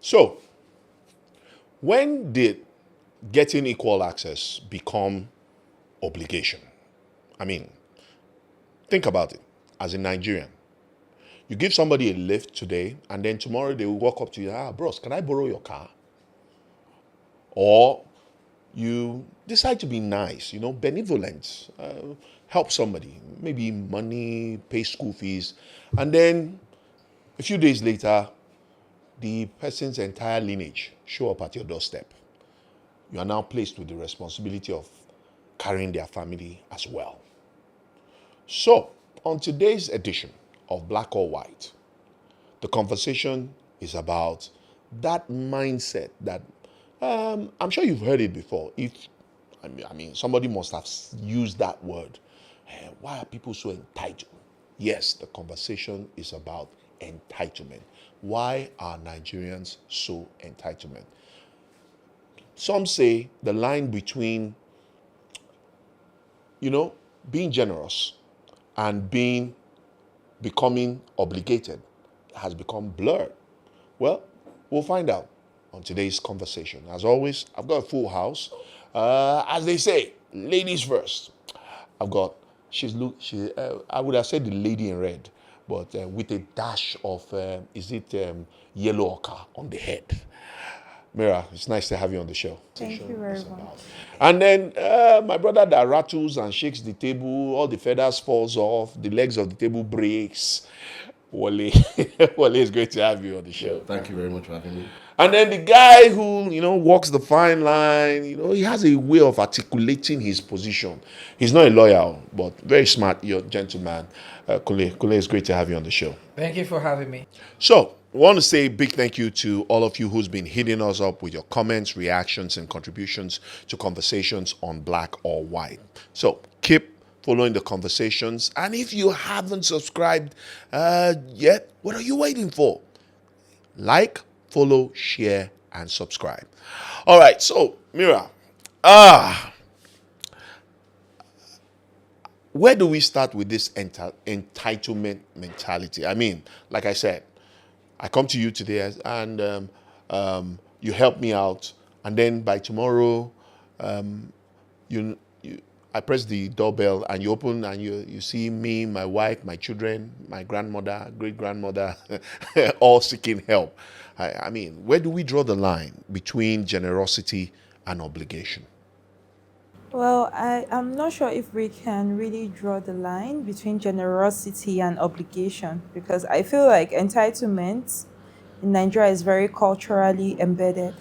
So, when did getting equal access become obligation? I mean, think about it. As a Nigerian, you give somebody a lift today, and then tomorrow they will walk up to you, bros, can I borrow your car? Or you decide to be nice, benevolent, help somebody, maybe money, pay school fees, and then a few days later, the person's entire lineage show up at your doorstep. You are now placed with the responsibility of carrying their family as well. So, on today's edition of Black or White, the conversation is about that mindset that I'm sure you've heard it before. Somebody must have used that word. Why are people so entitled? Yes, the conversation is about entitlement. Why are Nigerians so entitled? Some say the line between, being generous and becoming obligated has become blurred. Well, we'll find out on today's conversation. As always, I've got a full house. As they say, ladies first. I've got, I would have said the lady in red, but with a dash of, yellow ochre on the head. Mira, it's nice to have you on the show. Thank you very much. And then my brother that rattles and shakes the table, all the feathers falls off, the legs of the table breaks. Wale, Wale, it's great to have you on the show. Thank you very much for having me. And then the guy who, walks the fine line, he has a way of articulating his position. He's not a lawyer, but very smart, you're a gentleman. Kule, it's great to have you on the show. Thank you for having me. So, I want to say a big thank you to all of you who's been hitting us up with your comments, reactions, and contributions to conversations on Black or White. So, keep following the conversations. And if you haven't subscribed yet, what are you waiting for? Like, follow, share, and subscribe. All right, so, Mira, where do we start with this entitlement mentality? I mean, like I said, I come to you today and you help me out, and then by tomorrow, I press the doorbell and you open and you see me, my wife, my children, my grandmother, great-grandmother, all seeking help. I mean, where do we draw the line between generosity and obligation? Well, I'm not sure if we can really draw the line between generosity and obligation, because I feel like entitlement in Nigeria is very culturally embedded.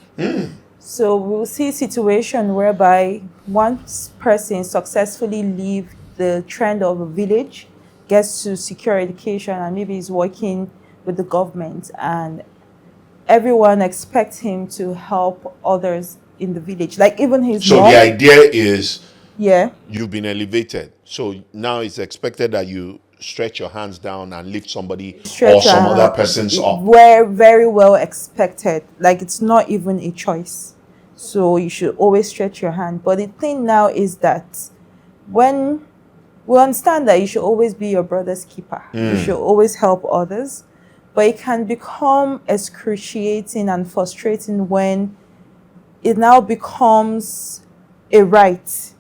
So we'll see a situation whereby one person successfully leave the trend of a village, gets to secure education, and maybe is working with the government, and everyone expects him to help others in the village, like even his So mom. the idea is Yeah, you've been elevated. So now it's expected that you stretch your hands down and lift somebody or stretch some your other hand. person's up. We're very well expected. Like, it's not even a choice. So you should always stretch your hand. But the thing now is that when we understand that you should always be your brother's keeper, you should always help others, but it can become excruciating and frustrating when it now becomes a right.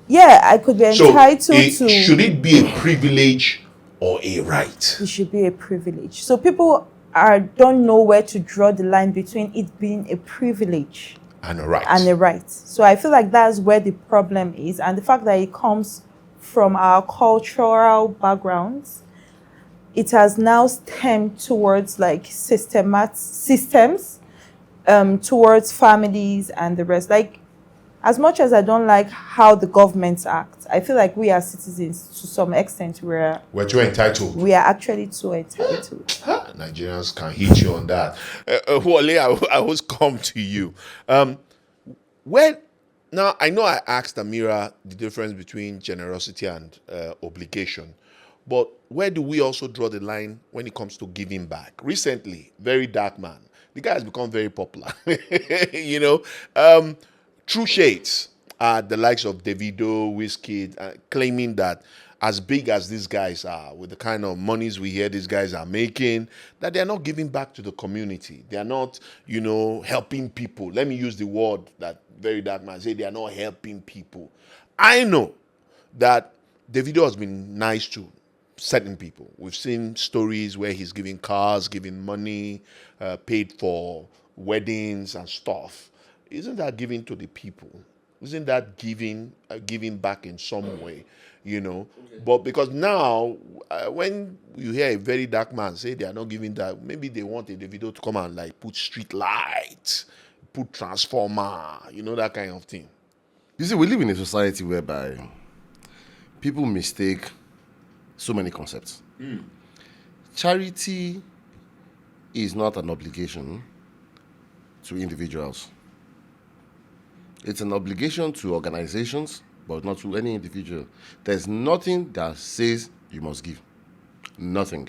Yeah, I could be So entitled to. should it be a privilege or a right? It should be a privilege. So people don't know where to draw the line between it being a privilege And a right. and a right. So I feel like that's where the problem is, and the fact that it comes from our cultural backgrounds, it has now stemmed towards like systems, towards families and the rest. Like, as much as I don't like how the governments act, I feel like we as citizens, to some extent, We're too entitled. we are actually too entitled. Nigerians can hit you on that. Wale, I always come to you. Now, I know I asked Amira the difference between generosity and obligation, but where do we also draw the line when it comes to giving back? Recently, very dark man. The guy has become very popular. True Shades. the likes of Davido, Wizkid, claiming that as big as these guys are, with the kind of monies we hear these guys are making, that they are not giving back to the community. They are not, helping people. Let me use the word that very dark man say, they are not helping people. I know that Davido has been nice to certain people. We've seen stories where he's giving cars, giving money, paid for weddings and stuff. Isn't that giving to the people? Isn't that giving back in some way? Okay. But because now, when you hear a very dark man say they are not giving that, maybe they want a Davido to come and like put street lights, put transformer, that kind of thing. You see, we live in a society whereby people mistake so many concepts. Charity is not an obligation to individuals. It's an obligation to organizations, but not to any individual. There's nothing that says you must give. Nothing.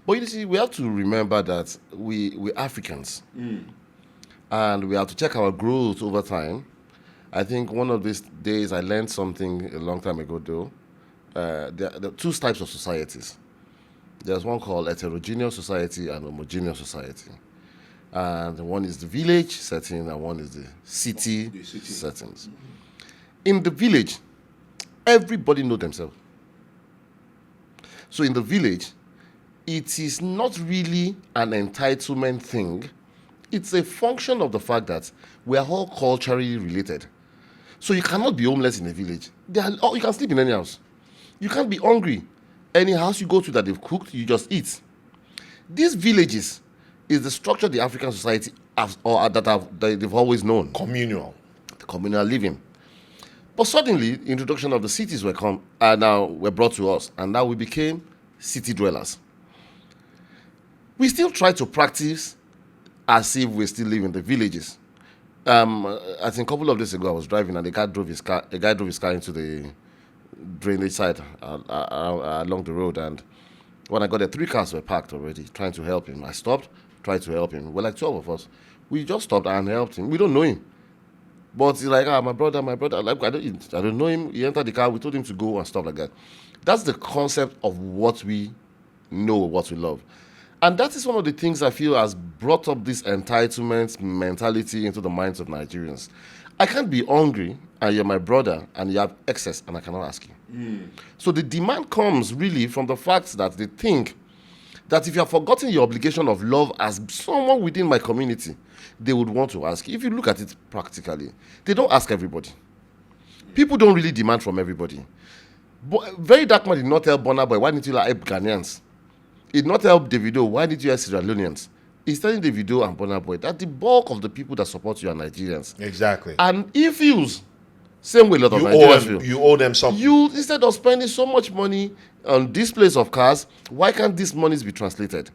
But you see, we have to remember that we're Africans. And we have to check our growth over time. I think one of these days I learned something a long time ago, though. There are two types of societies. There's one called heterogeneous society and homogeneous society. And one is the village setting and one is the city settings. In the village, everybody knows themselves. So in the village, it is not really an entitlement thing. It's a function of the fact that we are all culturally related. So you cannot be homeless in a village. You can sleep in any house. You can't be hungry. Any house you go to that they've cooked, you just eat. These villages is the structure the African society they've always known. Communal. The communal living. But suddenly, the introduction of the cities were brought to us, and now we became city dwellers. We still try to practice as if we still live in the villages. I think a couple of days ago, I was driving, and a guy drove his car into the drainage side along the road, and when I got there, 3 cars were parked already, trying to help him. I stopped, tried to help him. We're like 12 of us. We just stopped and helped him. We don't know him. But he's like, my brother. Like, I don't know him. He entered the car. We told him to go and stuff like that. That's the concept of what we know, what we love. And that is one of the things I feel has brought up this entitlement mentality into the minds of Nigerians. I can't be hungry and you're my brother and you have excess and I cannot ask you. So the demand comes really from the fact that they think that if you have forgotten your obligation of love as someone within my community, they would want to ask. If you look at it practically, they don't ask everybody. People don't really demand from everybody. But Very Dark Man did not tell Burna Boy, why didn't you help Ghanaians? He did not help Davido, why did you help Sierra Leoneans? He's telling Davido and Burna Boy that the bulk of the people that support you are Nigerians. Exactly. And he feels, same way a lot of Nigerians feel. You owe them something. Instead of spending so much money on displays of cars, why can't these monies be translated?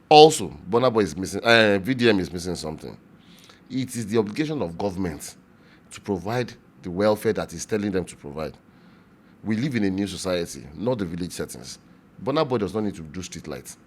Also, Burna Boy is missing, VDM is missing something. It is the obligation of government to provide the welfare that is telling them to provide. We live in a new society, not the village settings. Burna Boy does not need to do street lights.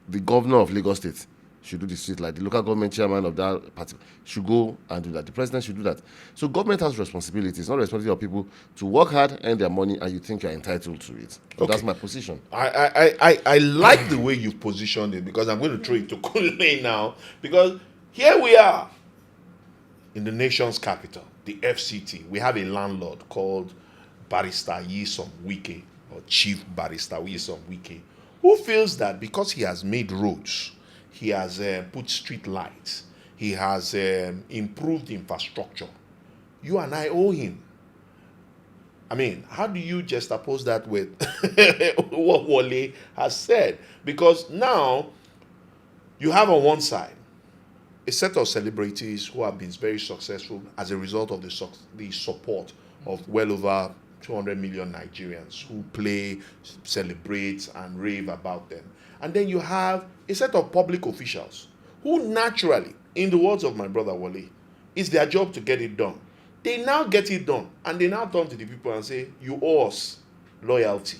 The governor of Lagos State should do the street light. The local government chairman of that party should go and do that. The president should do that. So government has responsibilities. It's not responsibility of people to work hard, earn their money, and you think you're entitled to it. So that's my position. I like the way you positioned it, because I'm going to throw it to Kunle now, because here we are in the nation's capital, the FCT. We have a landlord called Barrister Nyesom Wike, or Chief Barrister Nyesom Wike, who feels that because he has made roads, he has put street lights, he has improved infrastructure, you and I owe him. I mean, how do you just oppose that with what Wale has said? Because now you have on one side a set of celebrities who have been very successful as a result of the support of well over 200 million Nigerians who play, celebrate, and rave about them. And then you have a set of public officials who naturally, in the words of my brother Wale, it's their job to get it done. They now get it done, and they now turn to the people and say, you owe us loyalty.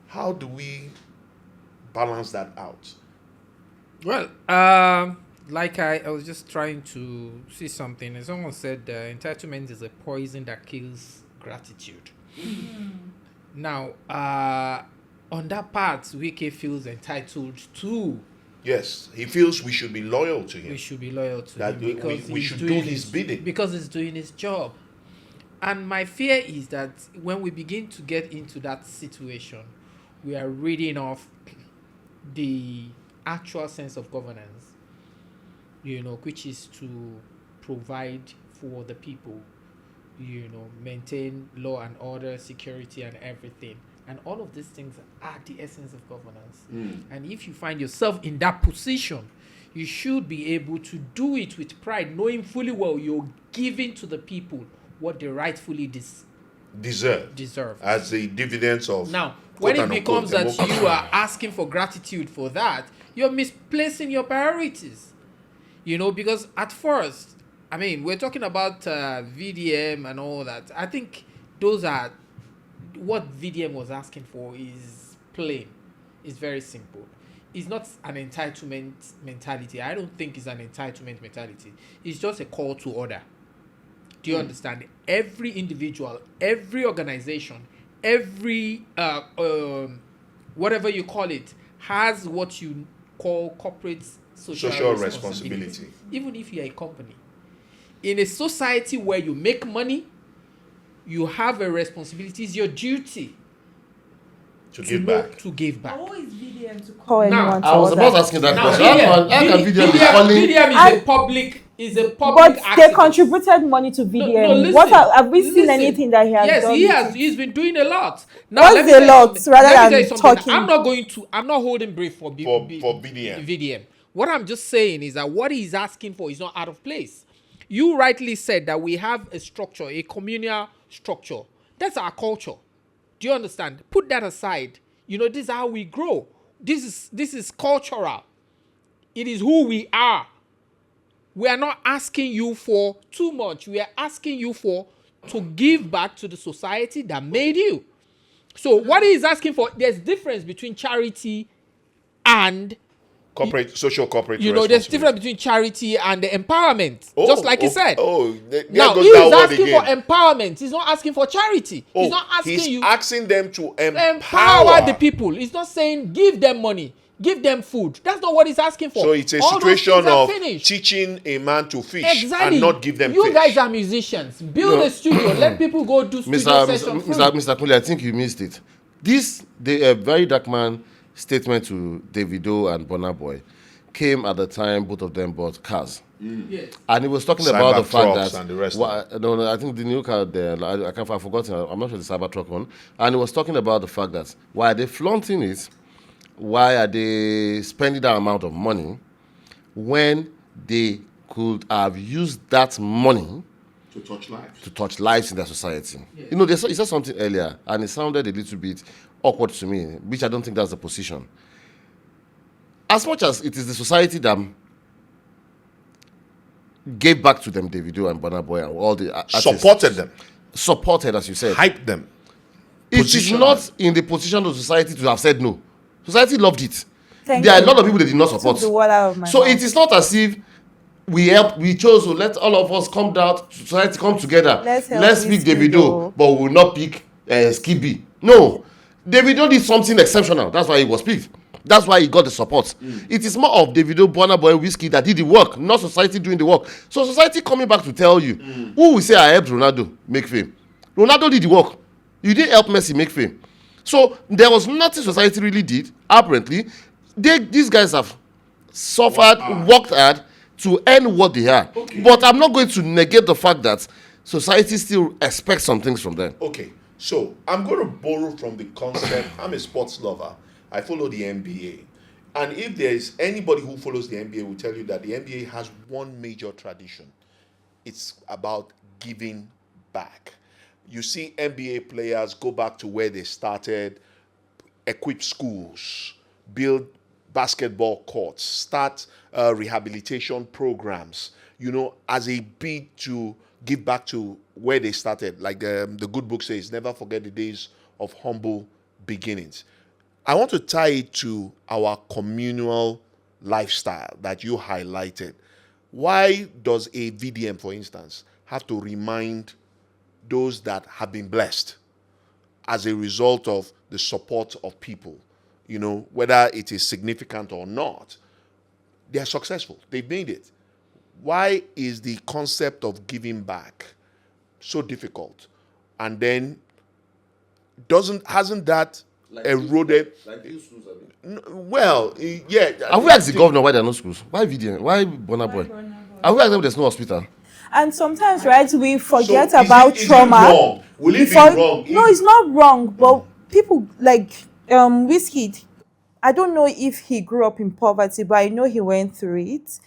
How do we balance that out? Well, like I was just trying to see something, and someone said entitlement is a poison that kills gratitude. Now, on that part, Wike feels entitled to. Yes, he feels we should be loyal to We him. should be loyal to That him we- because we he's should do doing his bidding. because he's doing his job. And my fear is that when we begin to get into that situation, we are reading off the actual sense of governance, which is to provide for the people, maintain law and order, security, and everything. And all of these things are the essence of governance. And if you find yourself in that position, you should be able to do it with pride, knowing fully well you're giving to the people what they rightfully deserve. As the dividends of Now, when it becomes that democracy. you are asking for gratitude for that, you're misplacing your priorities. Because at first, I mean, we're talking about VDM and all that. I think those are what VDM was asking for is plain. It's very simple. It's not an entitlement mentality. I don't think it's an entitlement mentality. It's just a call to order. Do you understand? Every individual, every organization, every whatever you call it, has what you call corporate social responsibility. Even if you're a company. In a society where you make money, you have a responsibility. It's your duty to give back. To give back. How is VDM to call Now, anyone to I was order? about asking that Now, question. How can VDM be calling? VDM is a public But they activist. contributed money to VDM. listen, What have we seen listen. anything that he has Yes, done? he with has. it? He's been doing a lot. Now, What's let me a tell you lot something. rather Let me tell than you something. talking? I'm not holding brief for VDM. VDM. What I'm just saying is that what he's asking for is not out of place. You rightly said that we have a structure, a communal structure. That's our culture. Do you understand? Put that aside. This is how we grow. This is cultural. It is who we are. We are not asking you for too much. We are asking you to give back to the society that made you. So what he is asking for, there's difference between charity and Social corporate there's difference between charity and the empowerment. Just like he said. Now Now he is asking for empowerment. He's not asking for charity. He's not asking he's you asking them to empower the people. He's not saying give them money, give them food. That's not what he's asking for. So it's a All those situation things are of finished. teaching a man to fish Exactly. and not give them you fish. guys are musicians. Build a studio. Let people go do studio session. Mr. Kunle, I think you missed it. The very dark man statement to Davido and Burna Boy came at the time both of them bought cars. Yes. And he was talking about the fact Cybertrucks that and the rest no, I think the new car there, I've forgotten. I'm not sure the Cybertruck one. And he was talking about the fact that why are they flaunting it? Why are they spending that amount of money when they could have used that money to touch lives. to touch lives in their society? Yeah. He said something earlier, and it sounded a little bit awkward to me, which I don't think that's the position. As much as it is the society that gave back to them, Davido and Burna Boy and all the artists, supported, as you said, hyped them. it is not in the position of society to have said no. Society loved it. Thank There are a you. lot of people they did not support. Took the word out of my So mouth. it is not as if we chose to let all of us come down, society come together. Let's pick help Davido, but we will not pick Skibby. No. Davido did something exceptional. That's why he was picked. That's why he got the support. It is more of Davido, Burna Boy, Whiskey that did the work, not society doing the work. So society coming back to tell you, who will say I helped Ronaldo make fame? Ronaldo did the work. You didn't help Messi make fame. So there was nothing society really did, apparently. These guys have suffered, worked hard to earn what they are. Okay. But I'm not going to negate the fact that society still expects some things from them. Okay, so I'm going to borrow from the concept. I'm a sports lover. I follow the NBA. And if there's anybody who follows the NBA will tell you that the NBA has one major tradition. It's about giving back. You see NBA players go back to where they started, equip schools, build basketball courts, start rehabilitation programs, as a bid to give back to where they started. Like the good book says, never forget the days of humble beginnings. I want to tie it to our communal lifestyle that you highlighted, why does a VDM, for instance, have to remind those that have been blessed as a result of the support of people, whether it is significant or not? They are successful. They've made it. Why is the concept of giving back so difficult? And then hasn't that eroded? Well, yeah. Have we asked the governor why there are no schools? Why VDN? Why Burna Boy? Have we asked them there's no hospital? And sometimes, right, we forget So about is it trauma. wrong? Will it be wrong? No, it's not wrong. But people like Wizkid, I don't know if he grew up in poverty, but I know he went through it.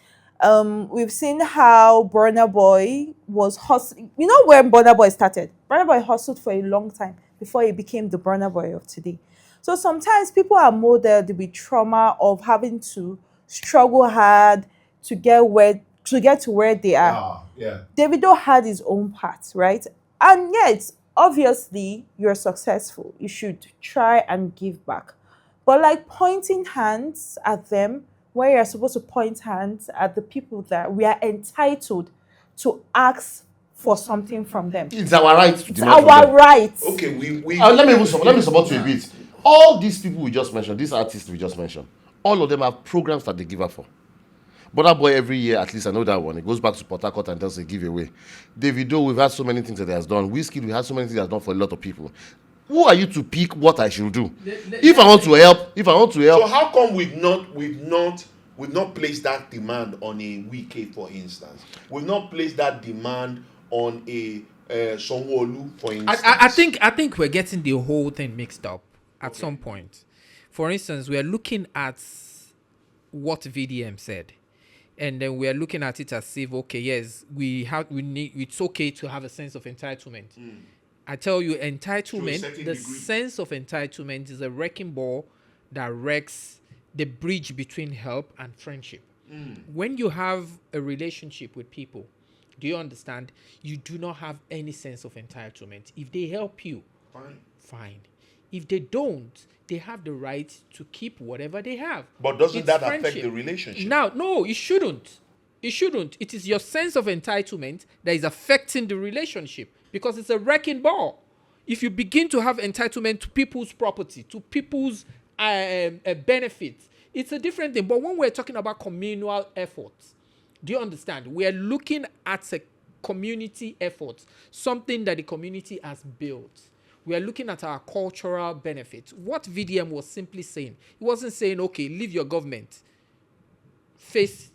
We've seen how Burna Boy was hustling. You know when Burna Boy started? Burna Boy hustled for a long time before he became the Burna Boy of today. So sometimes people are molded with trauma of having to struggle hard to get to where they are. Yeah. Davido had his own path, right? And yet, obviously, you're successful. You should try and give back. But like pointing hands at them, where you're supposed to point hands at the people that we are entitled to ask for something from them. It's our right to It's demand from our them. right. Okay, we Let me support you a bit. All these people we just mentioned, these artists we just mentioned, all of them have programs that they give up for. Burna Boy every year, at least I know that one. It goes back to Port Harcourt and does a giveaway. Davido, we've had so many things that he has done. Wizkid, we had so many things he has done for a lot of people. Who are you to pick what I should do? If I want to help, So how come we've not placed that demand on a Wike, for instance? We've not placed that demand on a Sonwolu, for instance. I think we're getting the whole thing mixed up at some point. For instance, we are looking at what VDM said, and then we are looking at it as if, okay, yes, it's okay to have a sense of entitlement. I tell you, entitlement, the sense of entitlement is a wrecking ball that wrecks the bridge between help and friendship. When you have a relationship with people, do you understand? You do not have any sense of entitlement. If they help you, fine. If they don't, they have the right to keep whatever they have. But doesn't It's that friendship. affect the relationship? Now, no, it shouldn't. It shouldn't. It is your sense of entitlement that is affecting the relationship because it's a wrecking ball. If you begin to have entitlement to people's property, to people's benefits, it's a different thing. But when we're talking about communal efforts, do you understand? We are looking at a community effort, something that the community has built. We are looking at our cultural benefits. What VDM was simply saying, he wasn't saying, okay, leave your government, face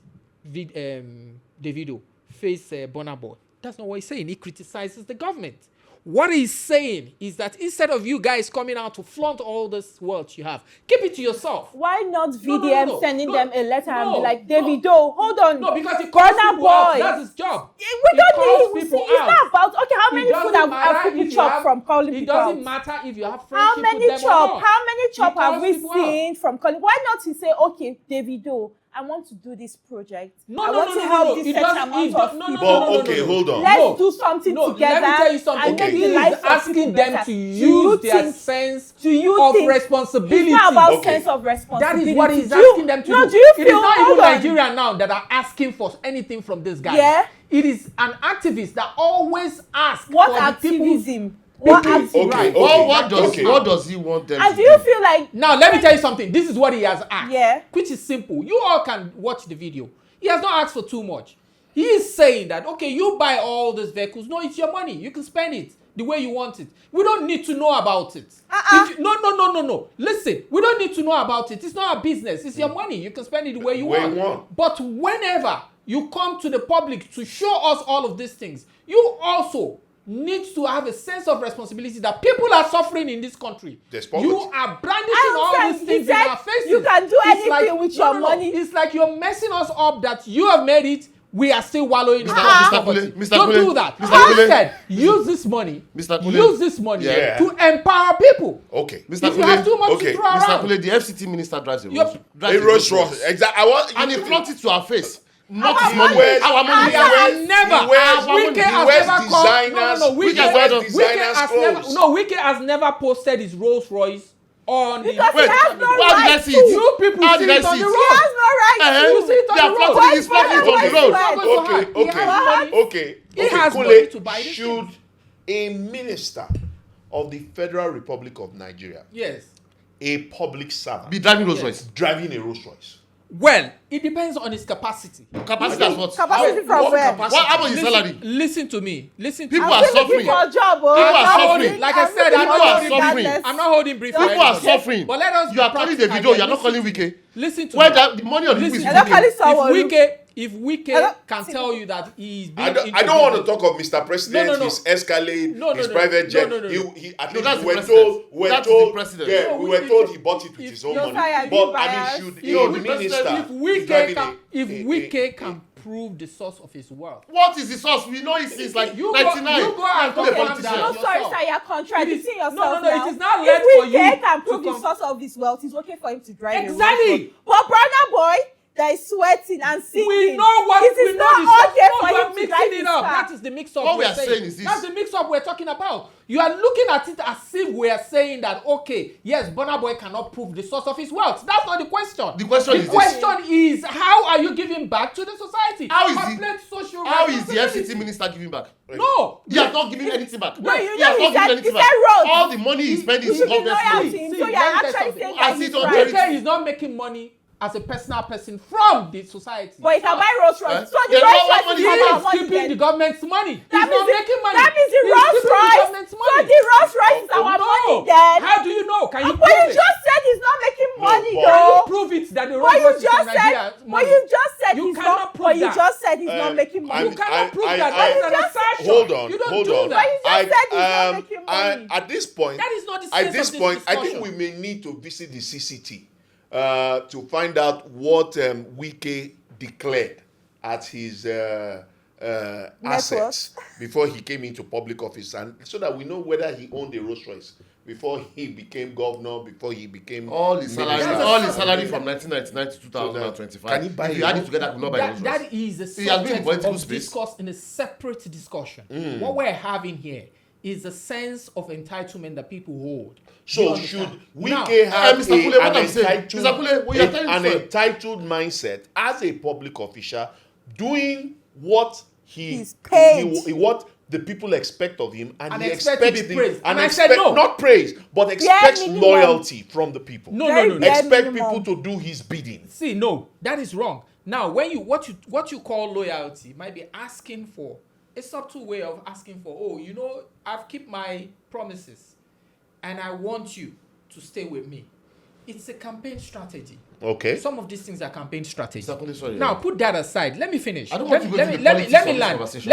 Davido, face Burna Boy. That's not what he's saying. He criticizes the government. What he's saying is that instead of you guys coming out to flaunt all this wealth you have, keep it to yourself. Why not VDM sending them a letter and be like, Davido, hold on. No, because he calls people out. That's his job. We don't need people it's out. not about, okay, how many It doesn't food have matter people if you chopped have- from calling It people doesn't out? matter if you have friendship How many with them or not. chop have calls we people out. seen from calling? Why not he say, okay, Davido, I want to do this project. I want to help this certain amount of people. But okay, hold on. Let's do something together. Let me tell you something. And make He the is lives of asking people them better. to Do use you their think- sense do you of think responsibility. It's not about Okay. sense of That responsibility. is what he's Do you- asking them to no, do. do you It is feel, not hold even on. Nigeria now that are asking for anything from this guy. Yeah. It is an activist that always asks What for the people's activism? What Okay, activism? okay, Right. okay. What does he want them And to do you feel like Now, let me tell you something. This is what he has asked. Yeah. Which is simple. You all can watch the video. He has not asked for too much. He is saying that, okay, you buy all these vehicles. No, it's your money. You can spend it the way you want it. We don't need to know about it. No. Listen, we don't need to know about it. It's not our business. It's your money. You can spend it the way you Where want. you want. But whenever you come to the public to show us all of these things, you also need to have a sense of responsibility that people are suffering in this country. There's poverty. You are brandishing I all understand. these things He in said our faces. you can do It's anything with your money. It's like you're messing us up that you have made it. We are still wallowing in Mr. our Kule, poverty. Mr. Don't Kule, do that. Mr. Kule. Instead, use this money. Mr. Kule. Use this money Yeah. to empower people. Okay. Mr. If you have too much okay. to throw Mr. around, Kule, the FCT minister drives a Yup. Rolls A Rolls Royce. Exactly. I want and he you to- flaunted it to our face. Not Our his money. wears- Our money. he I wears- have never. he wears- Wike he has wears never called. designers- No. he wears designers Wike has never. clothes. No, Wike has never posted his Rolls Royce on the Because he Wait, has no how did I right see to. it? You people How see did I it on see the it? He road. has no right to. You see it on They are the road. flirting, he's flirting it on the road. Not going to have- he Okay, has money. okay. He has money to buy this Should thing. a minister of the Federal Republic of Nigeria, Yes. a public servant, Be driving Rolls Yes. Royce. driving a Rolls Royce? Well, it depends on his capacity. Capacity as what? Capacity from What where? capacity? What about his salary? Listen to me. Listen to People me. are I'm still suffering. looking for a job, oh. People are I'm suffering. looking- Like I said, looking I'm for not a job suffering. regardless. I'm not holding brief. for People are anybody. suffering. But let us. You are calling the practical video. here. You are not calling Listen to Wike. me. Listen to Where me. the money on the people is Listen I don't call Wike. it someone. If Wike Hello? can tell you that he's being I don't want to talk of Mr. President, No, no, no. his Escalade, No, no, his no. private jet. No, no, no. He at No, least that's we the were president. told, That's the president. yeah, No, we we- were told he bought it with if- his own no, money. sorry, I But didn't I bias. mean, should No, a the minister If Wike driving can prove the source of his wealth. What is the source? We know it's since like You 99. go and Not a confirm politician. that. No, sorry, yourself. sir, you're contradicting It is- yourself no, no, now. it is not If left for we you can to prove the come- source of his wealth, it's okay for him to drive Exactly. a Rolls Royce. But brother boy that is sweating and singing, We know what it we is know not the okay source. for No, you him are to drive mixing his it up. car. That is the mix-up. What we we're are saying is this. That's the mix-up we're talking about. You are looking at it as if we are saying that okay, yes, Burna Boy cannot prove the source of his wealth. That's not the question. The question is this. question is how are you giving back to the society? How is Complete social How is the responsibility. FCT minister giving back? No. He has not given anything back. No, you He know has he not given said- anything he back. said roads. All the money he spent You is should be government loyal to money. him. See, So you're let me tell actually you saying something. I that see he's it on right. charity. Wike is not making money as a personal person from the society. But he can buy Rolls Royce. So the Then Rolls what Royce money is he from is our He's money keeping then. the government's money. That He's not means making money. That means the He's Rolls keeping the Royce. government's So money. the Rolls Royce is our money then. How do you know? Can you But prove you it? just said he's not making money but- Can you though. prove it that the But Rolls you Royce is just from Nigeria? said, but you just said You he's cannot not. prove But you that. just said he's not making money. You cannot prove that. I- That is an just- assertion. Hold on, You don't hold do on. that. But you just said he's not making money. At this point, That is not the at sense this of this point, I discussion. think we may need to visit the CCT to find out what Wike declared at his assets before he came into public office, and so that we know whether he owned a Rolls Royce before he became governor, before he became All his salary, minister. all his salary from 1999 to 2025. Can he buy If you a add it Rolls- together, could not buy a Rolls Royce. That is a He has been in subject political of space. discourse in a separate discussion. What we're having here is a sense of entitlement that people hold. Do you So understand? should Now, Wike have Mr. Kule, what an I'm saying- entitled, Mr. Kule, what you're telling an me, sir. entitled mindset as a public official, doing what He's paid. what the people expect of him, and And he expect to expects be praised. and And I said expect no. not praise, but expects minimum. loyalty from the people. No, Very no, no, no. bare Expect minimum. people to do his bidding. See, no, that is wrong. Now, when you what you call loyalty might be asking for a subtle way of asking for. Oh, you know, I've kept my promises, and I want you to stay with me. It's a campaign strategy. Okay. Some of these things are campaign strategy. Mr. Kule, sorry. Now, put that aside. Let me finish. I don't let want me, to go let into me, the let me, politics let of me this land. conversation.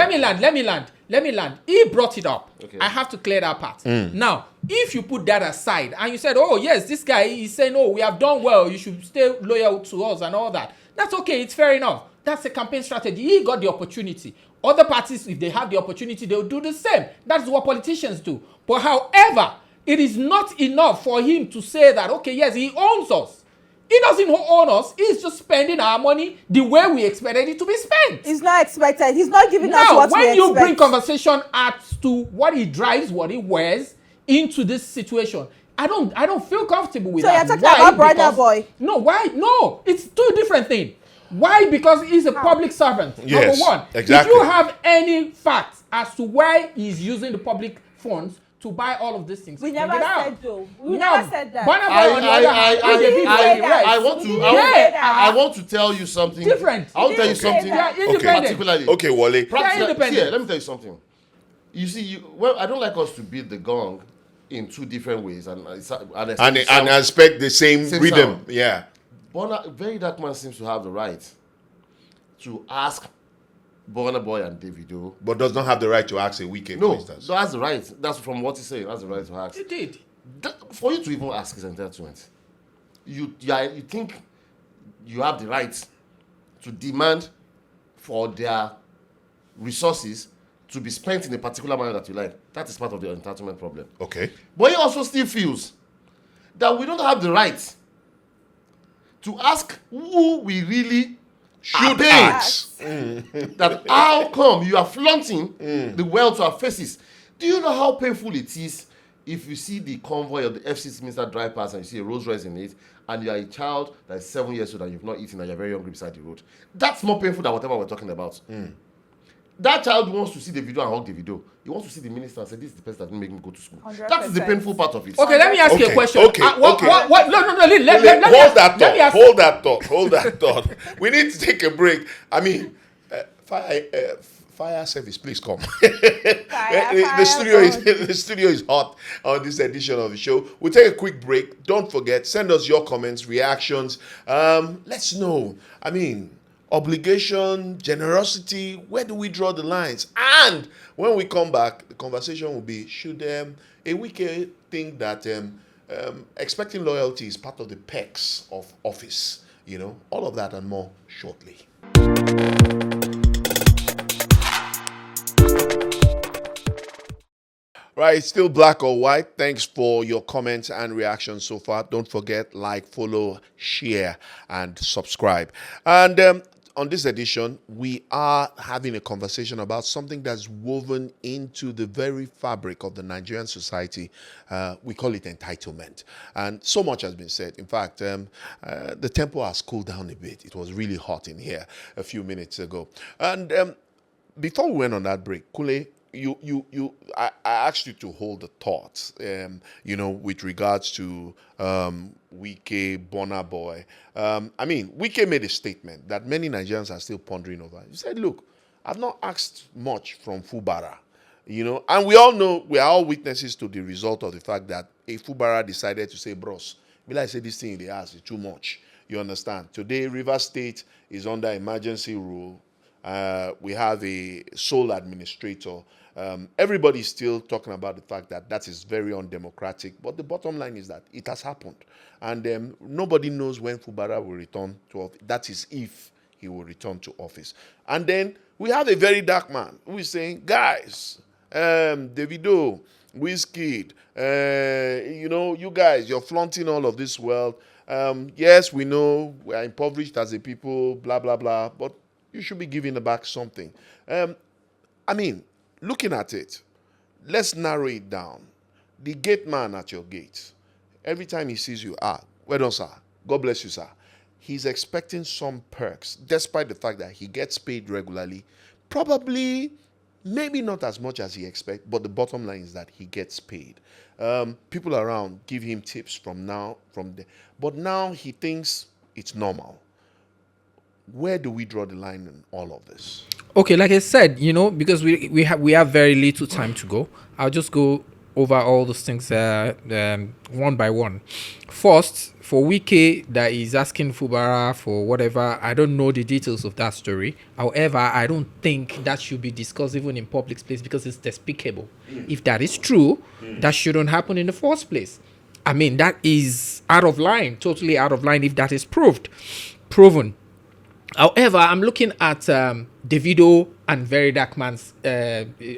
Let me land. He brought it up. Okay. I have to clear that part. Now, if you put that aside and you said, oh, yes, this guy is saying, oh, we have done well, you should stay loyal to us and all that. That's okay. It's fair enough. That's a campaign strategy. He got the opportunity. Other parties, if they have the opportunity, they'll do the same. That's what politicians do. But however, it is not enough for him to say that, okay, yes, he owns us. He doesn't own us. He's just spending our money the way we expected it to be spent. He's not expected. He's not giving us Now, what we when you expect. bring conversation as to what he drives, what he wears into this situation, I don't feel comfortable with So that. you're talking about Burna Because- Boy? No, why? No, it's two different things. Why? Because he's a public servant. Yes, Number one. exactly. If you have any facts as to why he's using the public funds to buy all of these things, We bring never it out. said though. We Now, never said that. Burna Boy, on the other hand, I- is a bit I- like I- rest. I want to. Yeah. I want to tell you something Different. I want to tell you Didn't say something. that. They are independent. Particularly. Okay, Wale. Practically, independent. let me tell you something. You see, well, I don't like us to beat the gong in two different ways, and And expect the same rhythm. sound. Yeah. Burna, Very Dark Man seems to have the right to ask Burna Boy and Davido. But does not have the right to ask a weekend, for No, instance. so that's the right. That's from what he's saying. That's the right to ask. You did. For you to even ask is entitlement. You think you have the right to demand for their resources to be spent in a particular manner that you like. That is part of the entitlement problem. Okay. But he also still feels that we don't have the right to ask who we really Should paying. ask. That how come you are flaunting the wealth to our faces? Do you know how painful it is if you see the convoy of the FCC minister drive past and you see a Rolls Royce in it, and you are a child that is 7 years old and you've not eaten and you're very hungry beside the road, that's more painful than whatever we're talking about. That child wants to see the video and hug the video. He wants to see the minister and say, this is the person that didn't make me go to school. 100%. That is the painful part of it. Okay, let me ask you a Okay, question. okay, What? No. Let me Hold that let me thought. ask- Hold that thought. We need to take a break. I mean, fire service, please come. The studio is hot on this edition of the show. We'll take a quick break. Don't forget, send us your comments, reactions. Let's know. I mean, obligation, generosity, where do we draw the lines? And when we come back, the conversation will be, should a wicked think that expecting loyalty is part of the perks of office? You know, all of that and more shortly. Right, still black or white. Thanks for your comments and reactions so far. Don't forget, like, follow, share, and subscribe. And on this edition, we are having a conversation about something that's woven into the very fabric of the Nigerian society. We call it entitlement. And so much has been said. In fact, the tempo has cooled down a bit. It was really hot in here a few minutes ago. And before we went on that break, Kule, I asked you to hold the thoughts, with regards to Wike, Burna Boy. I mean, Wike made a statement that many Nigerians are still pondering over. He said, look, I've not asked much from Fubara, and we all know, we are all witnesses to the result of the fact that a Fubara decided to say, bros, will I say this thing in the ass is too much. You understand? Today, Rivers State is under emergency rule. We have a sole administrator. Everybody's still talking about the fact that that is very undemocratic. But the bottom line is that it has happened. And nobody knows when Fubara will return to office. That is if he will return to office. And then we have a very dark man who is saying, guys, Davido, Wizkid, you guys, you're flaunting all of this wealth. Yes, we know we are impoverished as a people, blah, blah, blah. But you should be giving back something. Looking at it, let's narrow it down. The gate man at your gate, every time he sees you, well done, sir. God bless you, sir. He's expecting some perks, despite the fact that he gets paid regularly. Probably, maybe not as much as he expects, but the bottom line is that he gets paid. People around give him tips from there. But now he thinks it's normal. Where do we draw the line in all of this? Okay, like I said, because we have very little time to go, I'll just go over all those things one by one. First, for Wike that is asking Fubara for whatever, I don't know the details of that story. However, I don't think that should be discussed even in public space because it's despicable. If that is true, that shouldn't happen in the first place. I mean, that is out of line, totally out of line if that is proven. However, I'm looking at Davido and Very Dark Man's,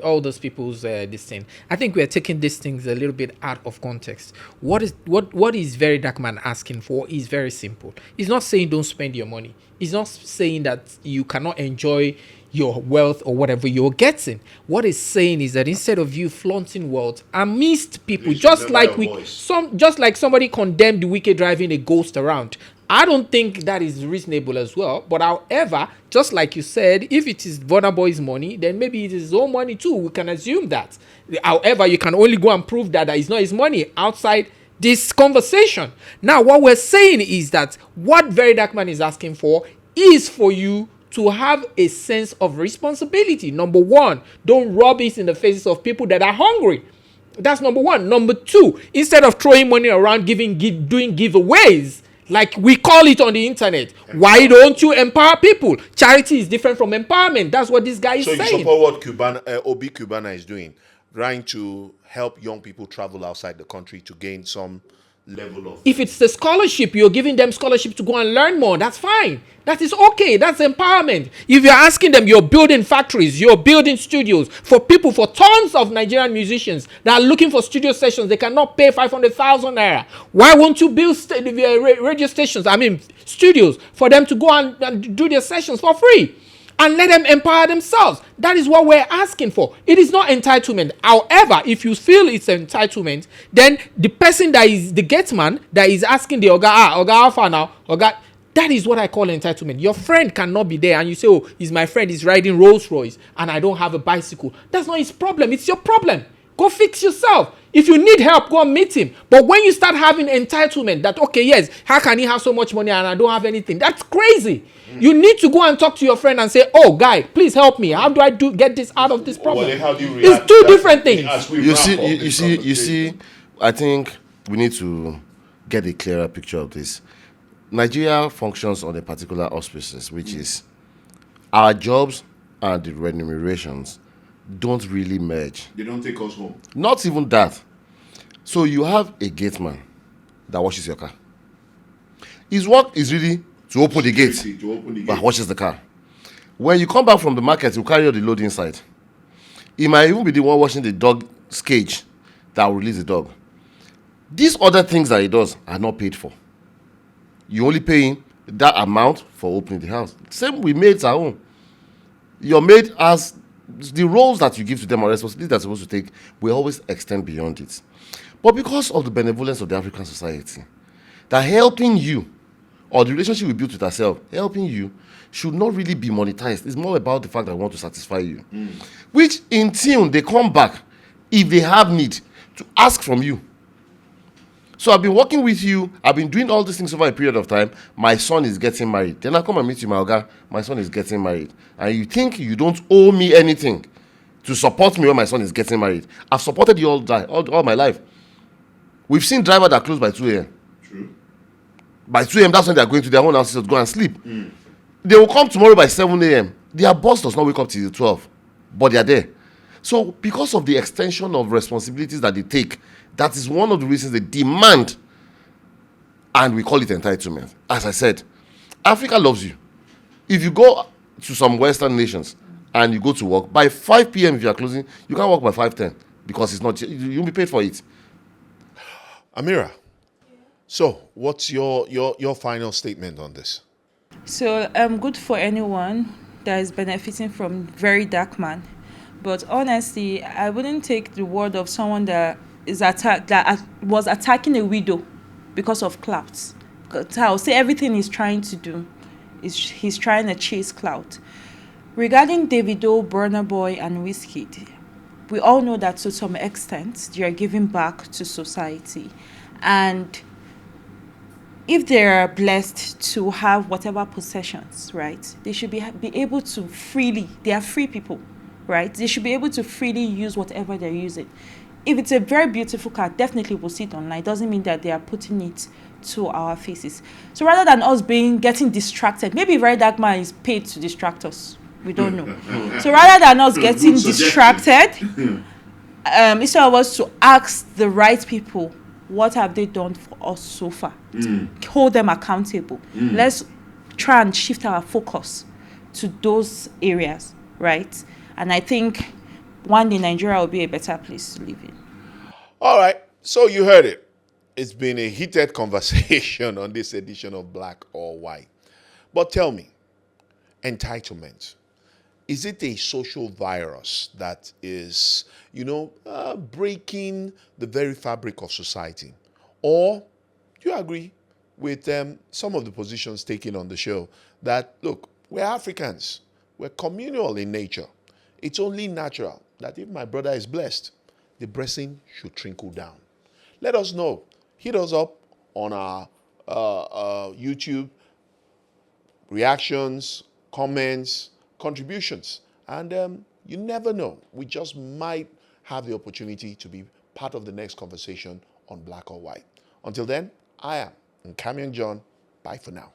all those people's this thing. I think we are taking these things a little bit out of context. What is Very Dark Man asking for is very simple. He's not saying don't spend your money. He's not saying that you cannot enjoy your wealth or whatever you're getting. What he's saying is that instead of you flaunting wealth amidst people, just like somebody condemned the Wicked driving a ghost around. I don't think that is reasonable as well. But however, just like you said, if it is Burna Boy's money, then maybe it is his own money too. We can assume that. However, you can only go and prove that it's not his money outside this conversation. Now, what we're saying is that what Very Dark Man is asking for is for you to have a sense of responsibility. Number one, don't rub it in the faces of people that are hungry. That's number one. Number two, instead of throwing money around doing giveaways, like we call it on the internet, why don't you empower people? Charity is different from empowerment. That's what this guy is saying. So you support what Obi Cubana is doing, trying to help young people travel outside the country to gain some level of... If it's the scholarship, you're giving them scholarship to go and learn more, that's fine. That is okay. That's empowerment. If you're asking them, you're building factories, you're building studios for people, for tons of Nigerian musicians that are looking for studio sessions. They cannot pay 500,000 naira. Why won't you build radio stations, studios, for them to go and do their sessions for free? and let them empower themselves. That is what we're asking for. It is not entitlement. However, if you feel it's entitlement, then the person that is the gate man that is asking the Oga Alpha now, Oga, that is what I call entitlement. Your friend cannot be there and you say, oh, he's my friend, he's riding Rolls Royce and I don't have a bicycle. That's not his problem. It's your problem. Go fix yourself. If you need help, go and meet him. But when you start having entitlement that, okay, yes, how can he have so much money and I don't have anything? That's crazy. You need to go and talk to your friend and say, oh, guy, please help me. How do I get this out of this problem? Well, how do you react It's two to that? different things. As we You wrap see, up you, this you see. conversation. I think we need to get a clearer picture of this. Nigeria functions on a particular auspices, which is our jobs and the remunerations don't really merge. They don't take us home. Not even that. So you have a gate man that washes your car. His work is really to open the gate, To open the but gate. washes the car. When you come back from the market, you carry all the load inside. He might even be the one washing the dog's cage that will release the dog. These other things that he does are not paid for. You only pay him that amount for opening the house. Same with maids at home. Your maid has the roles that you give to them or responsibilities they're supposed to take will always extend beyond it. But because of the benevolence of the African society, that helping you or the relationship we built with ourselves, helping you should not really be monetized. It's more about the fact that I want to satisfy you. Which in turn, they come back if they have need to ask from you. So I've been working with you. I've been doing all these things over a period of time. My son is getting married. Then I come and meet you, my Oga. My son is getting married. And you think you don't owe me anything to support me when my son is getting married. I've supported you all my life. We've seen drivers that close by 2 a.m. True. By 2 a.m., that's when they're going to their own houses to go and sleep. They will come tomorrow by 7 a.m. Their boss does not wake up till 12, but they're there. So because of the extension of responsibilities that they take, that is one of the reasons they demand, and we call it entitlement. As I said, Africa loves you. If you go to some Western nations and you go to work, by 5 p.m. if you are closing, you can't work by 5:10 because it's not, you'll be paid for it. Amira, so what's your final statement on this? So good for anyone that is benefiting from very dark man, but honestly, I wouldn't take the word of someone that was attacking a widow because of clout. I'll say everything he's trying to do is he's trying to chase clout. Regarding Davido, Burna Boy, and Wizkid, we all know that to some extent they are giving back to society, and if they are blessed to have whatever possessions, right, they should be able to freely, they are free people, right? They should be able to freely use whatever they're using. If it's a very beautiful car, definitely we'll see it online. It doesn't mean that they are putting it to our faces. So rather than us getting distracted, maybe very dark man is paid to distract us. We don't know. So rather than us getting distracted, instead of us to ask the right people, what have they done for us so far? Hold them accountable. Let's try and shift our focus to those areas, right? And I think one day Nigeria will be a better place to live in. All right, so you heard it. It's been a heated conversation on this edition of Black or White. But tell me, entitlement, is it a social virus that is, breaking the very fabric of society? Or do you agree with some of the positions taken on the show that, look, we're Africans, we're communal in nature. It's only natural that if my brother is blessed, the blessing should trickle down. Let us know. Hit us up on our YouTube, reactions, comments, contributions. And you never know. We just might have the opportunity to be part of the next conversation on Black or White. Until then, I am Nkamian John. Bye for now.